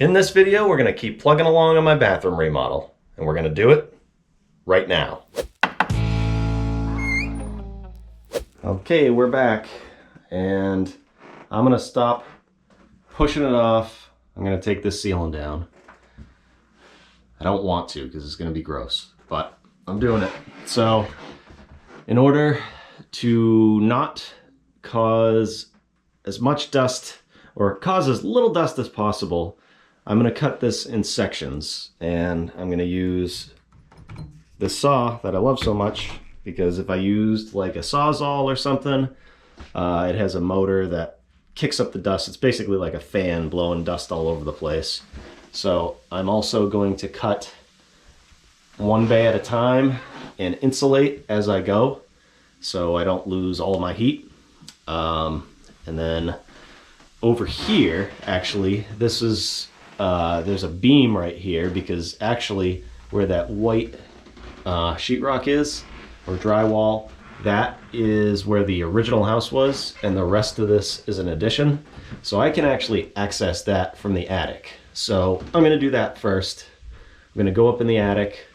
In this video, we're going to keep plugging along on my bathroom remodel, and we're going to do it right now. Okay, we're back, and I'm going to stop pushing it off. I'm going to take this ceiling down. I don't want to because it's going to be gross, but I'm doing it. So, in order to not cause as much dust or cause as little dust as possible, I'm going to cut this in sections, and I'm going to use this saw that I love so much because if I used like a Sawzall or something, it has a motor that kicks up the dust. It's basically like a fan blowing dust all over the place. So I'm also going to cut one bay at a time and insulate as I go so I don't lose all of my heat. And then over here, actually, this is there's a beam right here because actually where that white sheetrock is, or drywall, that is where the original house was, and the rest of this is an addition. So I can actually access that from the attic. So I'm going to do that first. I'm going to go up in the attic,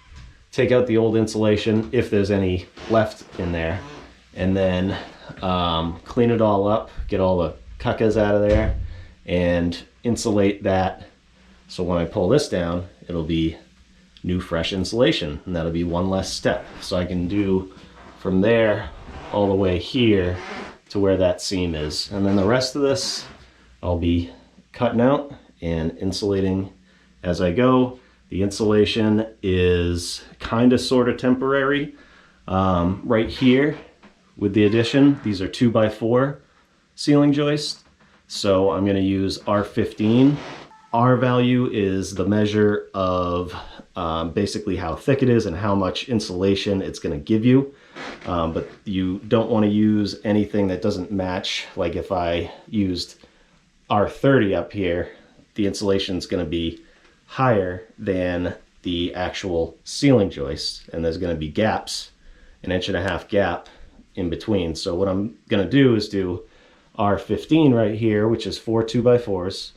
take out the old insulation if there's any left in there, and then clean it all up, get all the cuckas out of there, and insulate that. So when I pull this down, it'll be new fresh insulation, and that'll be one less step. So I can do from there all the way here to where that seam is. And then the rest of this, I'll be cutting out and insulating as I go. The insulation is kind of sort of temporary. Right here with the addition, these are 2x4 ceiling joists. So I'm gonna use R15. R value is the measure of basically how thick it is and how much insulation it's going to give you. But you don't want to use anything that doesn't match. Like if I used R30 up here, the insulation is going to be higher than the actual ceiling joist, and there's going to be gaps, 1.5 inch gap in between. So what I'm going to do is do R15 right here, which is 4 2x4s.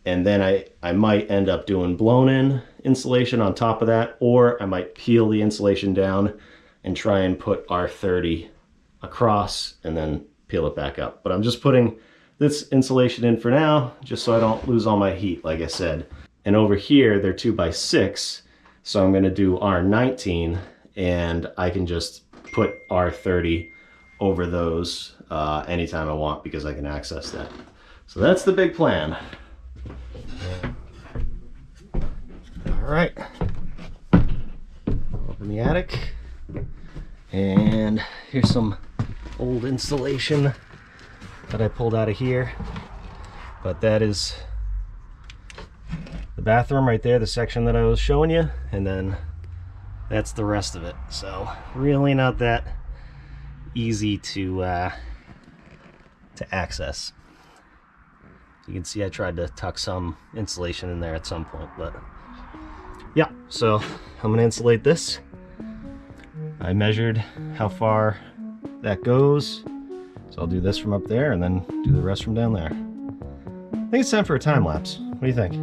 And then I might end up doing blown in insulation on top of that, or I might peel the insulation down and try and put R30 across and then peel it back up. But I'm just putting this insulation in for now, just so I don't lose all my heat, like I said. And over here, they're 2x6, so I'm gonna do R19, and I can just put R30 over those anytime I want because I can access that. So that's the big plan. All right, open the attic, and here's some old insulation that I pulled out of here. But that is the bathroom right there, the section that I was showing you, and then that's the rest of it. So really not that easy to access. You can see I tried to tuck some insulation in there at some point, but yeah, so I'm gonna insulate this. I measured how far that goes, so I'll do this from up there and then do the rest from down there. I think it's time for a time lapse. What do you think?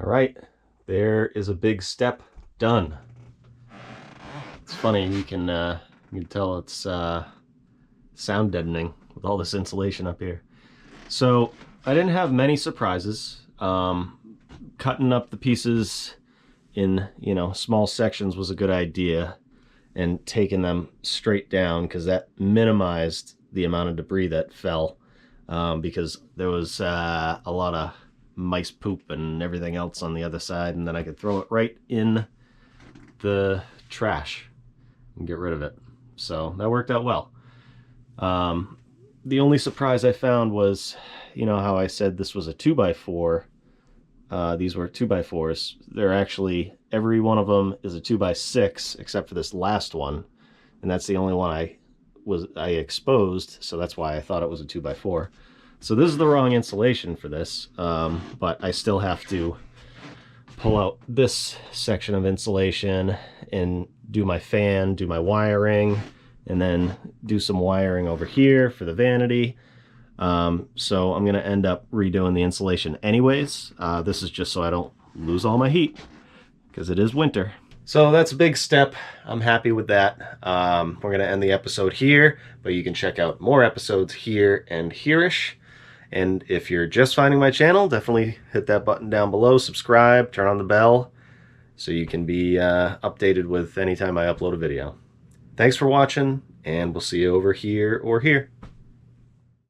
right, there is a big step done. It's funny, you can tell it's sound deadening with all this insulation up here. So I didn't have many surprises. Cutting up the pieces in, you know, small sections was a good idea, and taking them straight down, because that minimized the amount of debris that fell, because there was a lot of mice poop and everything else on the other side, and then I could throw it right in the trash and get rid of it. So that worked out well. The only surprise I found was, you know how I said this was a 2x4? These were 2x4s. They're actually, every one of them is a 2x6 except for this last one, and that's the only one I exposed, so that's why I thought it was a 2x4. So this is the wrong insulation for this, but I still have to pull out this section of insulation and do my fan, do my wiring, and then do some wiring over here for the vanity. So I'm gonna end up redoing the insulation anyways. This is just so I don't lose all my heat, because it is winter. So that's a big step. I'm happy with that. We're gonna end the episode here, but you can check out more episodes here and here-ish. And if you're just finding my channel, definitely hit that button down below, subscribe, turn on the bell, so you can be updated with anytime I upload a video. Thanks for watching, and we'll see you over here or here.